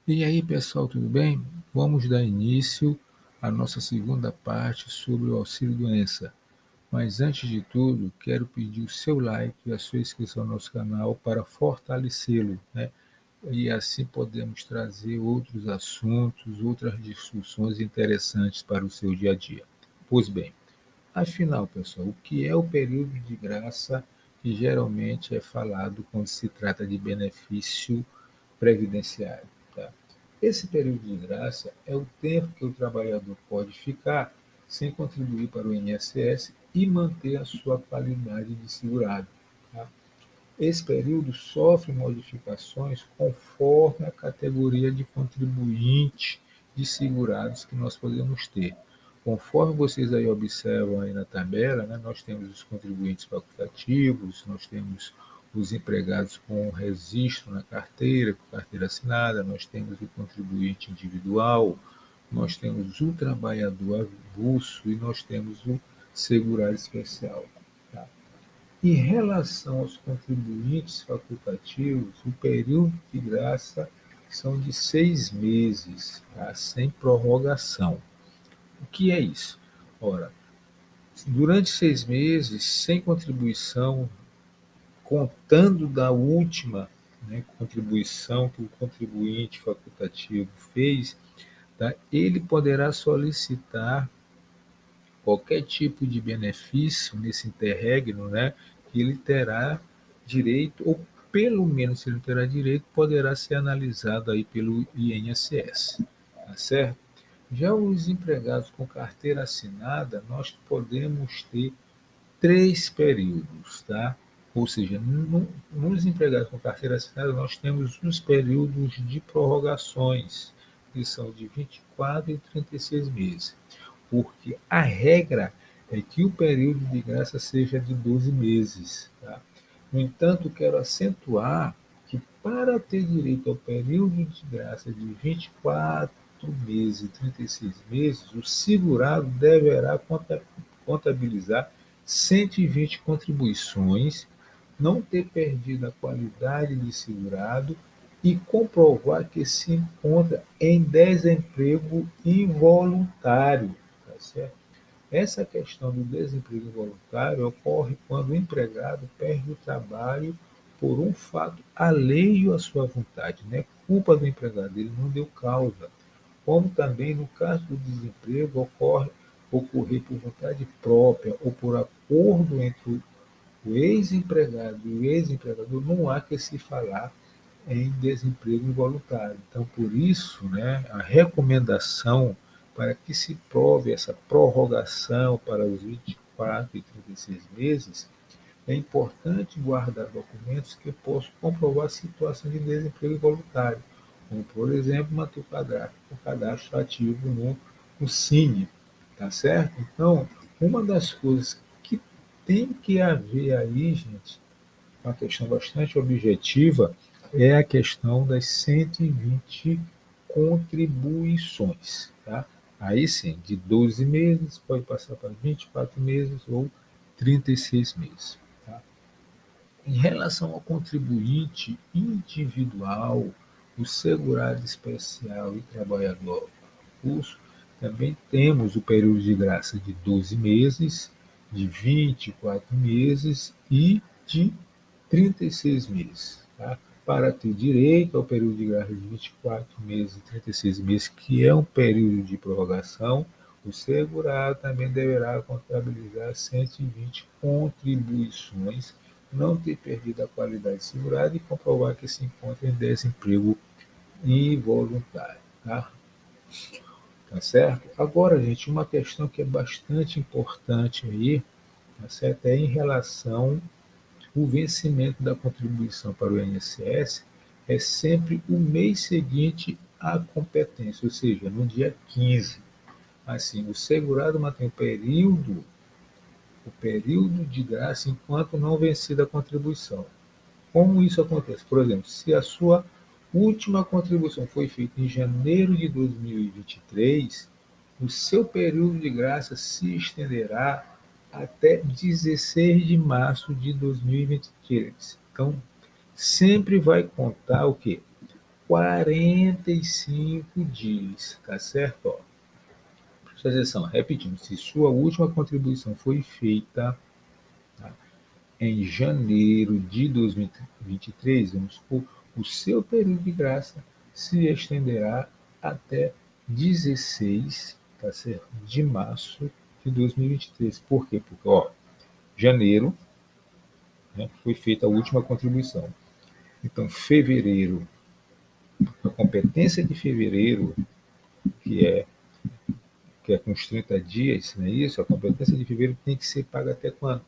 E aí, pessoal, tudo bem? Vamos dar início à nossa segunda parte sobre o auxílio-doença. Mas antes de tudo, quero pedir o seu like e a sua inscrição ao nosso canal para fortalecê-lo, né? E assim podemos trazer outros assuntos, outras discussões interessantes para o seu dia a dia. Pois bem, afinal, pessoal, o que é o período de graça que geralmente é falado quando se trata de benefício previdenciário? Tá? Esse período de graça é o tempo que o trabalhador pode ficar sem contribuir para o INSS e manter a sua qualidade de segurado. Tá? Esse período sofre modificações conforme a categoria de contribuinte de segurados que nós podemos ter. Conforme vocês aí observam aí na tabela, né, nós temos os contribuintes facultativos, nós temos os empregados com registro na carteira, com carteira assinada, nós temos o contribuinte individual, nós temos o trabalhador avulso e nós temos o segurado especial. Tá? Em relação aos contribuintes facultativos, o período de graça são de 6 meses, tá? Sem prorrogação. O que é isso? Ora, durante 6 meses, sem contribuição, contando da última, né, contribuição que o contribuinte facultativo fez, tá? Ele poderá solicitar qualquer tipo de benefício nesse interregno, né, que ele terá direito, ou pelo menos se ele terá direito, poderá ser analisado aí pelo INSS, tá certo? Já os empregados com carteira assinada, nós podemos ter 3 períodos, tá? Ou seja, nos empregados com carteira assinada, nós temos os períodos de prorrogações, que são de 24 e 36 meses, porque a regra é que o período de graça seja de 12 meses. Tá? No entanto, quero acentuar que para ter direito ao período de graça de 24 meses e 36 meses, o segurado deverá contabilizar 120 contribuições, não ter perdido a qualidade de segurado e comprovar que se encontra em desemprego involuntário. Tá certo? Essa questão do desemprego involuntário ocorre quando o empregado perde o trabalho por um fato alheio à sua vontade, né? Culpa do empregado, ele não deu causa. Como também no caso do desemprego ocorrer por vontade própria ou por acordo entre o ex-empregado e o ex-empregador, não há que se falar em desemprego involuntário. Então, por isso, né, a recomendação para que se prove essa prorrogação para os 24 e 36 meses, é importante guardar documentos que possam comprovar a situação de desemprego involuntário, como, por exemplo, manter o cadastro ativo no CINE, tá certo? Então, uma das coisas que tem que haver aí, gente, uma questão bastante objetiva, é a questão das 120 contribuições. Tá? Aí sim, de 12 meses, pode passar para 24 meses ou 36 meses. Tá? Em relação ao contribuinte individual, o segurado especial e trabalhador avulso, também temos o período de graça de 12 meses, de 24 meses e de 36 meses. Tá? Para ter direito ao período de graça de 24 meses e 36 meses, que é um período de prorrogação, o segurado também deverá contabilizar 120 contribuições, não ter perdido a qualidade segurada e comprovar que se encontra em desemprego involuntário. Tá certo? Agora, gente, uma questão que é bastante importante aí, tá certo? É em relação o vencimento da contribuição para o INSS é sempre o mês seguinte à competência, ou seja, no dia 15. Assim, o segurado mantém o período de graça enquanto não vencida a contribuição. Como isso acontece? Por exemplo, se a sua última contribuição foi feita em janeiro de 2023, o seu período de graça se estenderá até 16 de março de 2023. Então, sempre vai contar o quê? 45 dias, tá certo? Ó, presta atenção, repetindo, se sua última contribuição foi feita, tá, em janeiro de 2023, vamos supor, o seu período de graça se estenderá até 16, tá certo, de março de 2023. Por quê? Porque, ó, janeiro, né, foi feita a última contribuição. Então, fevereiro, a competência de fevereiro, que é, que é com os 30 dias, não é isso? A competência de fevereiro tem que ser paga até quando?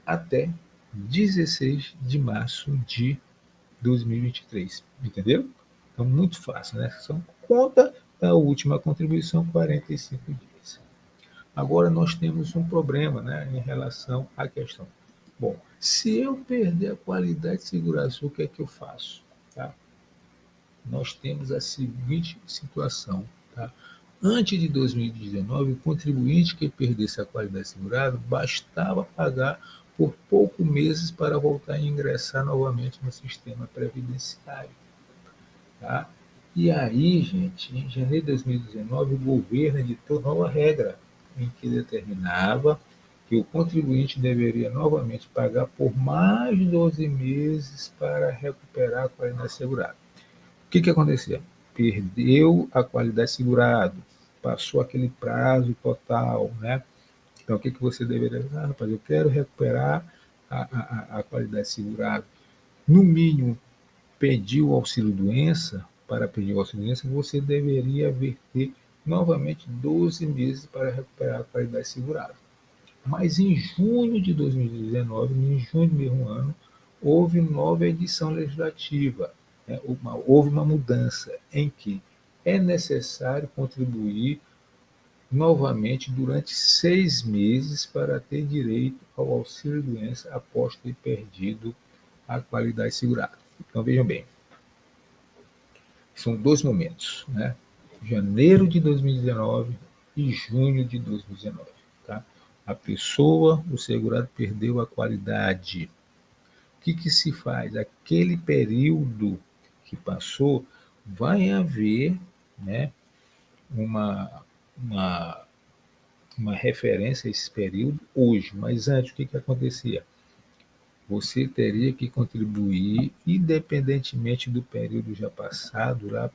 Até 16 de março de 2023. Entendeu? Então, muito fácil, né? São conta da última contribuição, 45 dias. Agora, nós temos um problema, né, em relação à questão. Bom, se eu perder a qualidade de segurança, o que é que eu faço? Tá? Nós temos a seguinte situação. Tá? Antes de 2019, o contribuinte que perdesse a qualidade segurada bastava pagar por poucos meses para voltar a ingressar novamente no sistema previdenciário. Tá? E aí, gente, em janeiro de 2019, o governo editou nova regra, em que determinava que o contribuinte deveria novamente pagar por mais de 12 meses para recuperar a qualidade segurada. O que acontecia? Perdeu a qualidade segurada, passou aquele prazo total, né? Então, o que você deveria fazer? Ah, rapaz, eu quero recuperar a qualidade segurada. No mínimo, pediu o auxílio-doença, para pedir o auxílio-doença, você deveria verter novamente 12 meses para recuperar a qualidade segurada. Mas em junho de 2019, em junho do mesmo ano, houve nova edição legislativa, né? Houve uma mudança em que é necessário contribuir novamente durante 6 meses para ter direito ao auxílio-doença após ter perdido a qualidade segurada. Então vejam bem, são dois momentos, né? Janeiro de 2019 e junho de 2019. Tá? A pessoa, o segurado, perdeu a qualidade. O que se faz? Aquele período que passou, vai haver, né, uma, uma, uma referência a esse período hoje, mas antes o que acontecia? Você teria que contribuir, independentemente do período já passado, lá,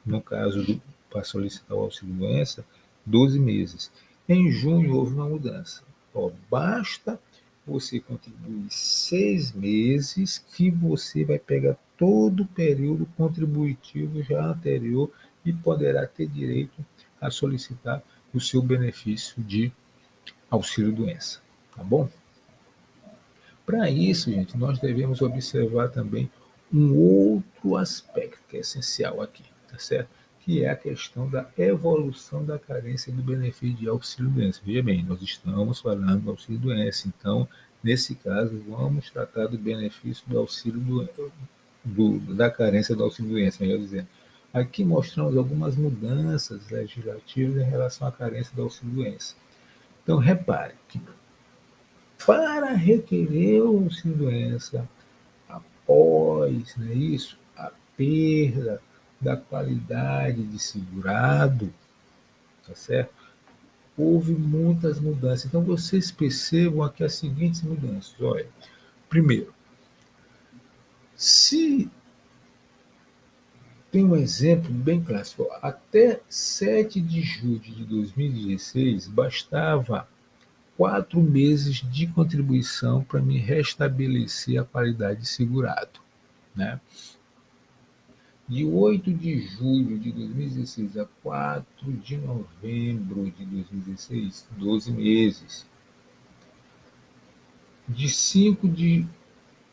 no caso para solicitar o auxílio-doença, 12 meses. Em junho houve uma mudança. Ó, basta você contribuir 6 meses que você vai pegar todo o período contributivo já anterior e poderá ter direito a solicitar o seu benefício de auxílio-doença. Tá bom? Para isso, gente, nós devemos observar também um outro aspecto que é essencial aqui, tá certo? Que é a questão da evolução da carência do benefício de auxílio-doença. Veja bem, nós estamos falando do auxílio-doença, então, nesse caso, vamos tratar do benefício do da carência do auxílio-doença, melhor dizendo. Aqui mostramos algumas mudanças legislativas em relação à carência do auxílio-doença. Então, repare que para requerer o auxílio-doença após, né, isso, a perda da qualidade de segurado, tá certo? Houve muitas mudanças. Então vocês percebam aqui as seguintes mudanças. Olha, primeiro, se tem um exemplo bem clássico, até 7 de julho de 2016 bastava 4 meses de contribuição para me restabelecer a qualidade de segurado, né? De 8 de julho de 2016 a 4 de novembro de 2016, 12 meses. De 5 de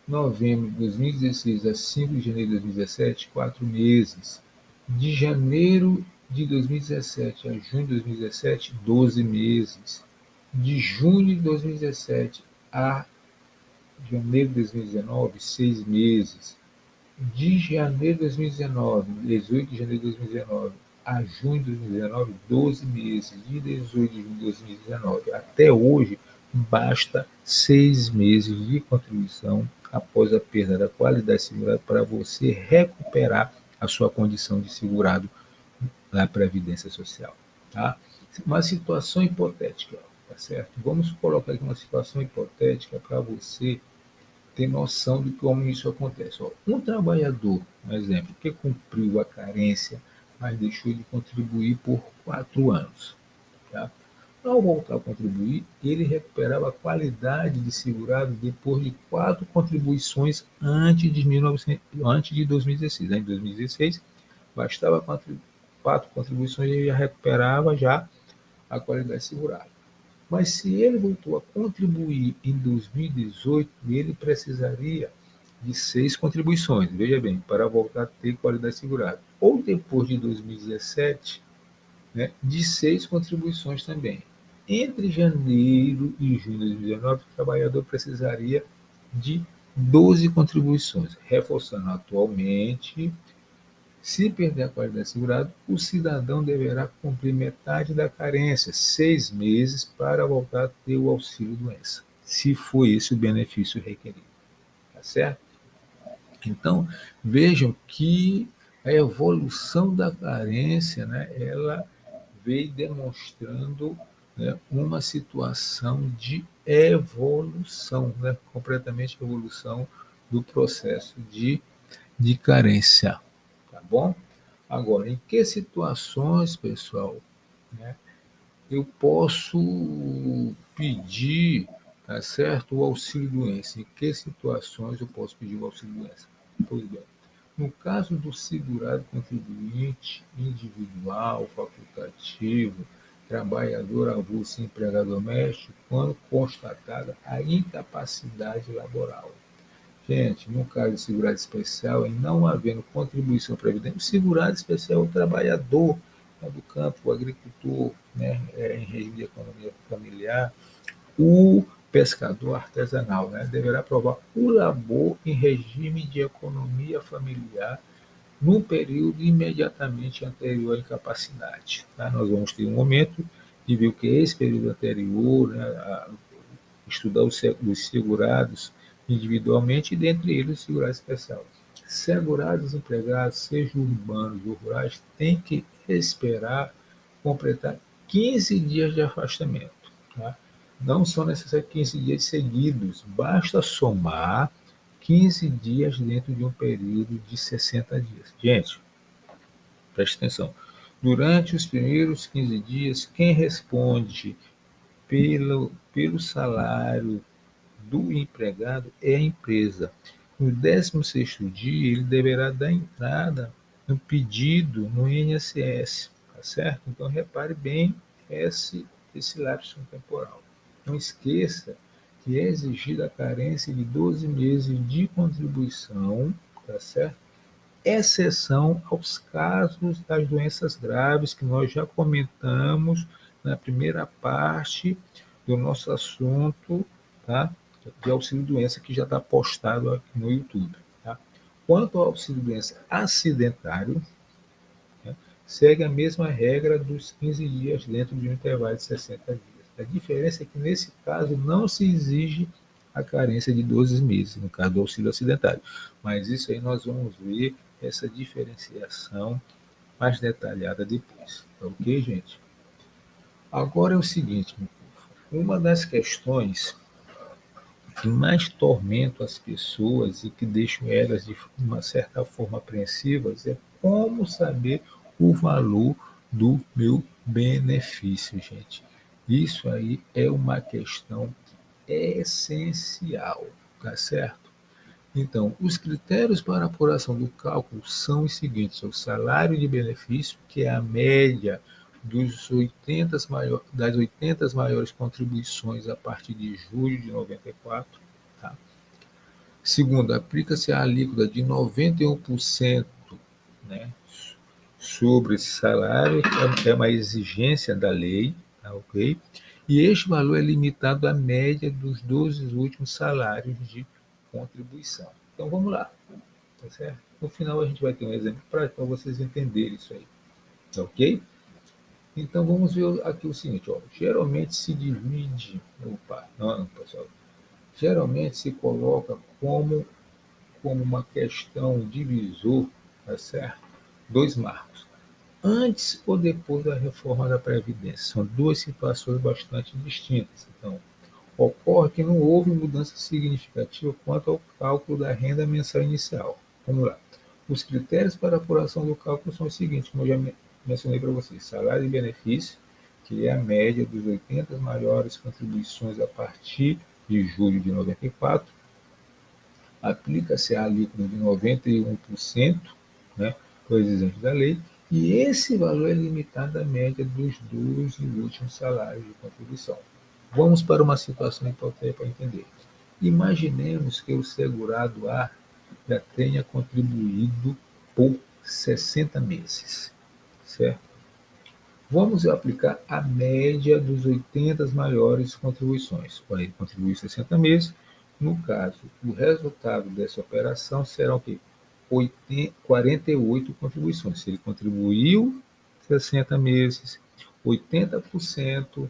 novembro de 2016 a 5 de janeiro de 2017, 4 meses. De janeiro de 2017 a junho de 2017, 12 meses. De junho de 2017 a janeiro de 2019, 6 meses. De janeiro de 2019, 18 de janeiro de 2019 a junho de 2019, 12 meses. De 18 de junho de 2019 até hoje, basta 6 meses de contribuição após a perda da qualidade segurada para você recuperar a sua condição de segurado da Previdência Social. Tá? Uma situação hipotética, tá certo? Vamos colocar aqui uma situação hipotética para você ter noção de como isso acontece. Ó, um trabalhador, um exemplo, que cumpriu a carência, mas deixou de contribuir por 4 anos. Tá? Ao voltar a contribuir, ele recuperava a qualidade de segurado depois de 4 contribuições antes de 2016. Em 2016, bastava 4 contribuições e ele já recuperava já a qualidade segurada. Mas se ele voltou a contribuir em 2018, ele precisaria de 6 contribuições, veja bem, para voltar a ter qualidade segurada. Ou depois de 2017, né, de 6 contribuições também. Entre janeiro e junho de 2019, o trabalhador precisaria de 12 contribuições, reforçando atualmente, se perder a qualidade segurada, o cidadão deverá cumprir metade da carência, 6 meses, para voltar a ter o auxílio-doença, se for esse o benefício requerido. Tá certo? Então, vejam que a evolução da carência, né, ela veio demonstrando, né, uma situação de evolução, né, completamente evolução do processo de carência. Tá bom? Agora, em que situações, pessoal, né, eu posso pedir, tá certo, o auxílio-doença? Em que situações eu posso pedir o auxílio-doença? Pois bem, no caso do segurado contribuinte individual, facultativo, trabalhador avulso e empregado doméstico, quando constatada a incapacidade laboral. Gente, no caso de segurado especial, em não havendo contribuição previdente, o segurado especial é o trabalhador, né, do campo, o agricultor, né, em regime de economia familiar, o pescador artesanal, né, deverá provar o labor em regime de economia familiar no período imediatamente anterior à incapacidade. Tá? Nós vamos ter um momento de ver o que é esse período anterior, né, estudar os segurados individualmente, e dentre eles o segurado especial. Segurados empregados, sejam urbanos ou rurais, têm que esperar completar 15 dias de afastamento. Tá? Não são necessários 15 dias seguidos, basta somar 15 dias dentro de um período de 60 dias. Gente, preste atenção. Durante os primeiros 15 dias, quem responde pelo salário do empregado é a empresa. No 16º dia, ele deverá dar entrada no pedido no INSS, tá certo? Então, repare bem esse lapso temporal. Não esqueça que é exigida a carência de 12 meses de contribuição, tá certo? Exceção aos casos das doenças graves que nós já comentamos na primeira parte do nosso assunto, tá? De auxílio-doença, que já está postado aqui no YouTube. Tá? Quanto ao auxílio-doença acidentário, né, segue a mesma regra dos 15 dias dentro de um intervalo de 60 dias. A diferença é que, nesse caso, não se exige a carência de 12 meses, no caso do auxílio acidentário. Mas isso aí nós vamos ver essa diferenciação mais detalhada depois. Tá ok, gente? Agora é o seguinte, uma das questões que mais tormentam as pessoas e que deixam elas de uma certa forma apreensivas é como saber o valor do meu benefício, gente. Isso aí é uma questão essencial, tá certo? Então, os critérios para a apuração do cálculo são os seguintes: o salário de benefício, que é a média das 80 maiores contribuições a partir de julho de 94. Tá? Segundo, aplica-se a alíquota de 91%, né, sobre esse salário, é uma exigência da lei, tá, ok? E este valor é limitado à média dos 12 últimos salários de contribuição. Então vamos lá, tá certo? No final a gente vai ter um exemplo para vocês entenderem isso aí, tá ok? Então vamos ver aqui o seguinte, ó, geralmente se divide, opa, não, pessoal, geralmente se coloca como uma questão divisor, tá certo? dois marcos. Antes ou depois da reforma da Previdência. São duas situações bastante distintas. Então, ocorre que não houve mudança significativa quanto ao cálculo da renda mensal inicial. Vamos lá. Os critérios para apuração do cálculo são os seguintes, como eu já mencionei para vocês: salário e benefício, que é a média dos 80 maiores contribuições a partir de julho de 94, aplica-se a alíquota de 91%, né, para os isentos da lei, e esse valor é limitado à média dos 12 últimos salários de contribuição. Vamos para uma situação hipotética para entender. Imaginemos que o segurado A já tenha contribuído por 60 meses, certo? Vamos aplicar a média dos 80 maiores contribuições. Para ele contribuir 60 meses, no caso, o resultado dessa operação será o quê? 48 contribuições. Se ele contribuiu 60 meses, 80%,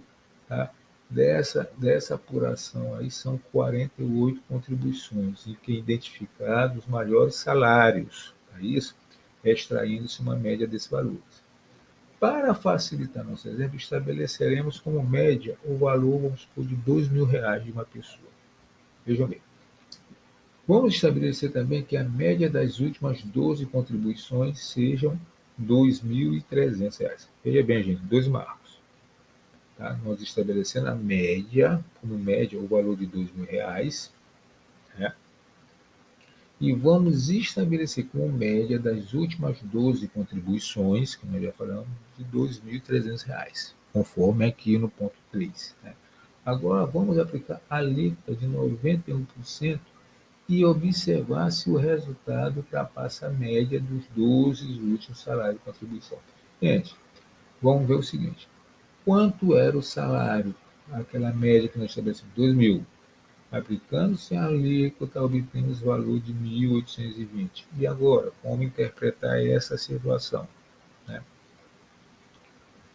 tá? Dessa apuração aí são 48 contribuições, em que identificados os maiores salários. Para isso, extraindo-se uma média desses valores. Para facilitar nosso exemplo, estabeleceremos como média o valor, vamos supor, de R$ 2.000 de uma pessoa. Vejam bem. Vamos estabelecer também que a média das últimas 12 contribuições sejam R$ 2.300. Veja bem, gente, dois marcos. Tá? Nós estabelecendo a média, como média, o valor de R$ 2.000, né? E vamos estabelecer como média das últimas 12 contribuições, que nós já falamos, de R$ 2.300, conforme aqui no ponto 3. Né? Agora, vamos aplicar a alíquota de 91% e observar se o resultado ultrapassa a média dos 12 últimos salários de contribuição. Gente, vamos ver o seguinte: quanto era o salário, aquela média que nós estabelecemos, 2.000. Aplicando-se a alíquota, obtemos o valor de 1.820. E agora, como interpretar essa situação? Né?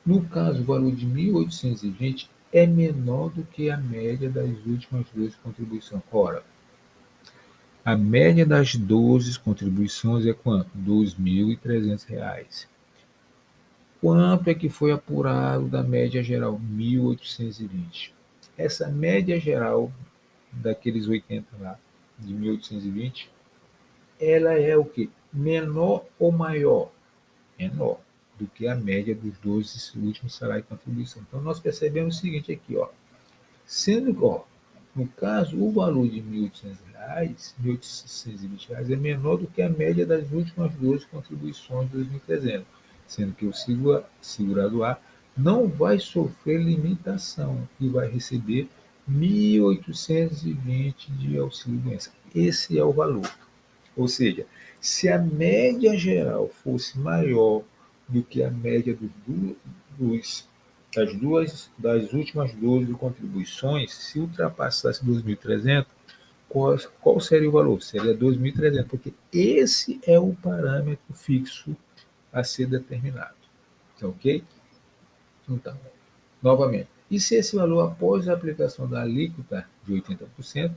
No caso, o valor de 1.820 é menor do que a média das últimas 12 contribuições. Ora, a média das 12 contribuições é quanto? R$ 2.300. Quanto é que foi apurado da média geral? 1.820. Essa média geral daqueles 80 lá, de 1.820, ela é o quê? Menor ou maior? Menor do que a média dos 12 últimos salários de contribuição. Então, nós percebemos o seguinte aqui, ó. Sendo que, ó, no caso, o valor de R$ 1.820 é menor do que a média das últimas 12 contribuições de 2.300, sendo que o segurado A não vai sofrer limitação e vai receber 1.820 de auxílio-doença. Esse é o valor. Ou seja, se a média geral fosse maior do que a média dos, das últimas 12 contribuições, se ultrapassasse 2.300, qual seria o valor? Seria 2.300, porque esse é o parâmetro fixo a ser determinado. Tá ok? Então, novamente, e se esse valor, após a aplicação da alíquota de 80%,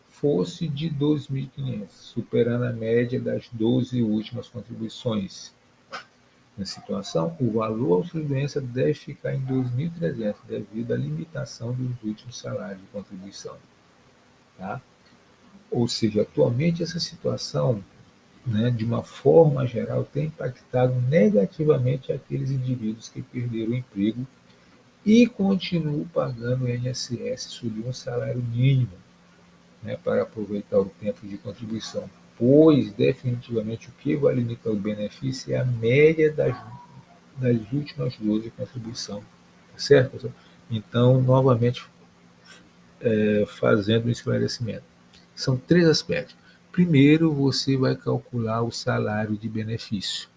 fosse de 2.500, superando a média das 12 últimas contribuições? Nessa situação, o valor auxílio-doença deve ficar em 2.300, devido à limitação dos últimos salários de contribuição. Tá? Ou seja, atualmente essa situação, né, de uma forma geral, tem impactado negativamente aqueles indivíduos que perderam o emprego e continuam pagando o INSS sob um salário mínimo, né, para aproveitar o tempo de contribuição, pois definitivamente o que vai limitar o benefício é a média das últimas 12 contribuição, tá certo, pessoal? Então, novamente, fazendo um esclarecimento. São três aspectos. Primeiro, você vai calcular o salário de benefício.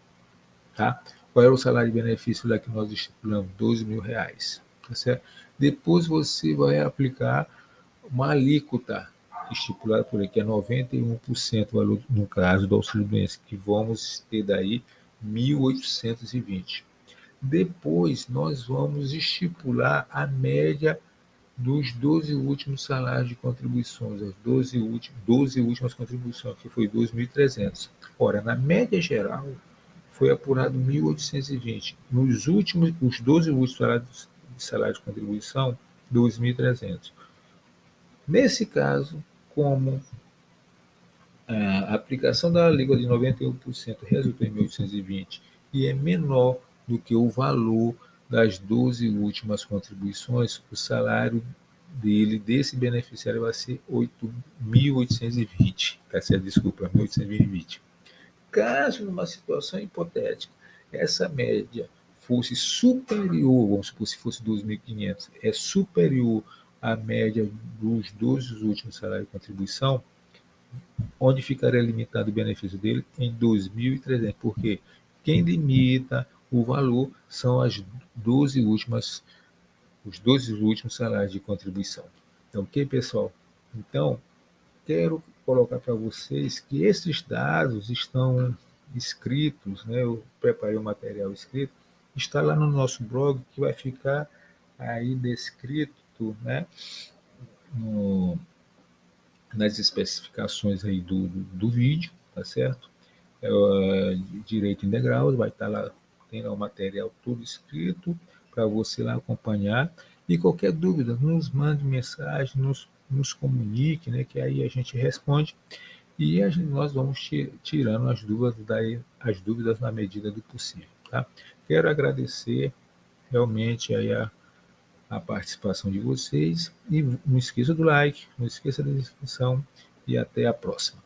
Tá? Qual era o salário de benefício lá que nós estipulamos? R$ 12.000. Tá certo? Depois você vai aplicar uma alíquota estipulada por aí, que é 91% valor, no caso do auxílio-doença, que vamos ter daí 1.820. Depois nós vamos estipular a média dos 12 últimos salários de contribuições, as 12 últimas contribuições, que foi 2.300. Ora, na média geral, foi apurado 1.820. Nos últimos, os 12 últimos salários de contribuição, 2.300. Nesse caso, como a aplicação da alíquota de 91% resultou em 1.820 e é menor do que o valor das 12 últimas contribuições, o salário desse beneficiário vai ser 8.820, tá certo? Desculpa, 1.820. Caso numa situação hipotética, essa média fosse superior, vamos supor, se fosse 2.500, é superior à média dos 12 últimos salários de contribuição, onde ficaria limitado o benefício dele? Em 2.300, porque quem limita o valor são os 12 últimos salários de contribuição. Então, ok, pessoal? Então, quero colocar para vocês que esses dados estão escritos, né? Eu preparei um material escrito, está lá no nosso blog, que vai ficar aí descrito, né? No, nas especificações aí do vídeo, tá certo? Direito integral, vai estar lá, tem lá o material todo escrito para você lá acompanhar. E qualquer dúvida, nos mande mensagem, nos comunique, né, que aí a gente responde e nós vamos tirando as dúvidas na medida do possível. Tá? Quero agradecer realmente aí a participação de vocês e não esqueça do like, não esqueça da inscrição e até a próxima.